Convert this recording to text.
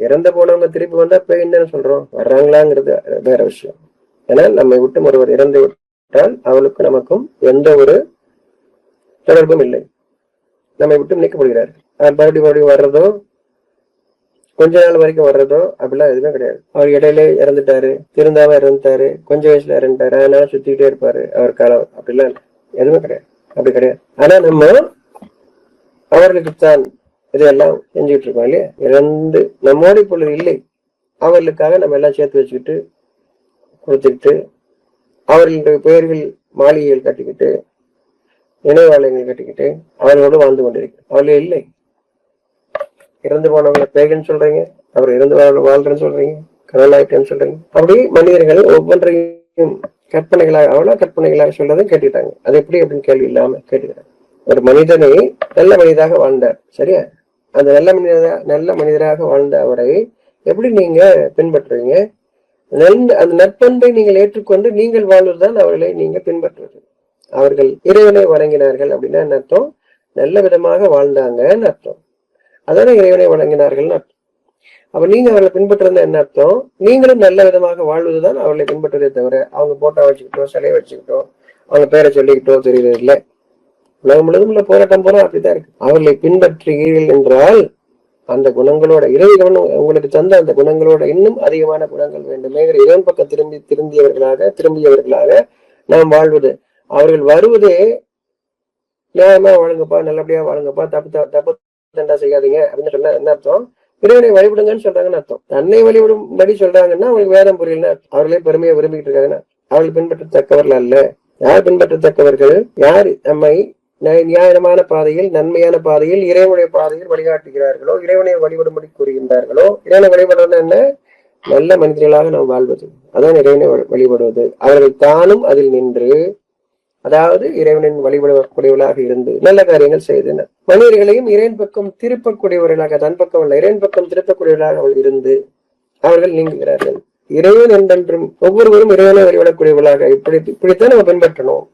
இறந்து போனவங்க திருப்பி வந்தா பேய்ன்னு சொல்றோம், வர்றாங்களாங்கிறது வேற விஷயம். ஏன்னா நம்மை விட்டு ஒருவர் இறந்து விட்டால் அவளுக்கு நமக்கும் எந்த ஒரு தொடர்பும் இல்லை, நம்மை விட்டு நீக்கப்படுகிறார். மறுபடியும் வர்றதோ கொஞ்ச நாள் வரைக்கும் வர்றதோ அப்படிலாம் எதுவுமே கிடையாது. அவர் இடையில இறந்துட்டாரு, திருந்தாம இறந்துட்டாரு, கொஞ்ச வயசுல இறந்துட்டாரு, அதனால சுத்திக்கிட்டே இருப்பாரு அவர் காலம், அப்படிலாம் எதுவுமே கிடையாது. அப்படி கிடையாது. ஆனா நம்ம அவர்களுக்குத்தான் இதெல்லாம் செஞ்சுட்டு இருக்கோம் இல்லையா? இறந்து நம்மோட இப்பொழுது இல்லை, அவர்களுக்காக நம்ம எல்லாம் சேர்த்து வச்சுக்கிட்டு கொடுத்துக்கிட்டு அவர்களுடைய பெயர்கள் மாளிகைகள் கட்டிக்கிட்டு நினைவாலயங்கள் கட்டிக்கிட்டு அவர்களோடு வாழ்ந்து கொண்டிருக்கிறோம். அவர்களே இல்லை. இறந்து போனவங்களை பேகன்னு சொல்றீங்க, அவர் இறந்து வாழ்றேன்னு சொல்றீங்க, கடலாயிட்டேன்னு சொல்றீங்க. அப்படி மனிதர்கள் ஒவ்வொன்றையும் கற்பனைகளாக அவ்வளவு கற்பனைகளாக சொல்றதை கேட்டுட்டாங்க. அது எப்படி அப்படின்னு கேள்வி இல்லாம கேட்டுக்கிறாங்க. ஒரு மனிதனை நல்ல மனிதராக வாழ்ந்தார், சரியா? அந்த நல்ல மனிதராக வாழ்ந்த அவரை எப்படி நீங்க பின்பற்றுவீங்க? அந்த நற்பண்பை நீங்கள் ஏற்றுக்கொண்டு நீங்கள் வாழ்வதுதான் அவர்களை நீங்க பின்பற்றுவது. அவர்கள் இறைவனை வணங்கினார்கள் அப்படின்னா என்ன அர்த்தம்? நல்ல விதமாக வாழ்ந்தாங்கன்னு அர்த்தம். அதான இறைவனை வணங்கினார்கள்னு அர்த்தம். அப்ப நீங்க அவர்களை பின்பற்றுறது என்ன அர்த்தம்? நீங்களும் நல்ல விதமாக வாழ்வதுதான் அவர்களை பின்பற்றுவதே தவிர அவங்க போட்டோ வச்சுக்கிட்டோ சிலையை வச்சுக்கிட்டோ அவங்க பேரை சொல்லிக்கிட்டோ தெரியுது இல்லை. உலகம் முழுவதும் உள்ள போராட்டம் போல அப்படித்தான் இருக்கு. அவர்களை பின்பற்றுகிறீர்கள் என்றால் அந்த குணங்களோட இறைவன் உங்களுக்கு தந்த அந்த குணங்களோட இன்னும் அதிகமான குணங்கள் வேண்டுமே. இறைவன் பக்கம் திரும்பியவர்களாக நாம் வாழ்வது. அவர்கள் வருவதே நியாயமா வாழுங்கப்பா, நல்லபடியா வாழுங்கப்பா, தப்பு தண்டா செய்யாதீங்க அப்படின்னு சொன்னா என்ன அர்த்தம்? இறைவனை வழிபடுங்கன்னு சொல்றாங்கன்னு அர்த்தம். தன்னை வழிபடும்படி சொல்றாங்கன்னா அவங்களுக்கு வேதம் புரியல, அவர்களே பெருமையை விரும்பிக்கிட்டு இருக்காங்கன்னா அவர்கள் பின்பற்றத்தக்கவர்கள் அல்ல. யார் பின்பற்றத்தக்கவர்கள்? யார் நம்மை நியாயமான பாதையில் நன்மையான பாதையில் இறைவனுடைய பாதையில் வழிகாட்டுகிறார்களோ, இறைவனை வழிபடும்படி கூறுகின்றார்களோ. இறைவனை வழிபடுறது என்ன? நல்ல மனிதர்களாக நாம் வாழ்வது, அதான் இறைவனை வழிபடுவது. அவர்கள் தானும் அதில் நின்று, அதாவது இறைவனின் வழிபடக்கூடியவர்களாக இருந்து நல்ல காரியங்கள் செய்தனர். மனிதர்களையும் இறைவன் பக்கம் திருப்பக்கூடியவர்களாக, தன் பக்கம் அல்ல இறைவன் பக்கம் திருப்பக்கூடியவர்களாக அவள் இருந்து அவர்கள் நீங்குகிறார்கள். இறைவன் என்றென்றும் ஒவ்வொருவரும் இறைவனை வழிபடக்கூடியவர்களாக இப்படித்தான் நம்ம பின்பற்றணும்.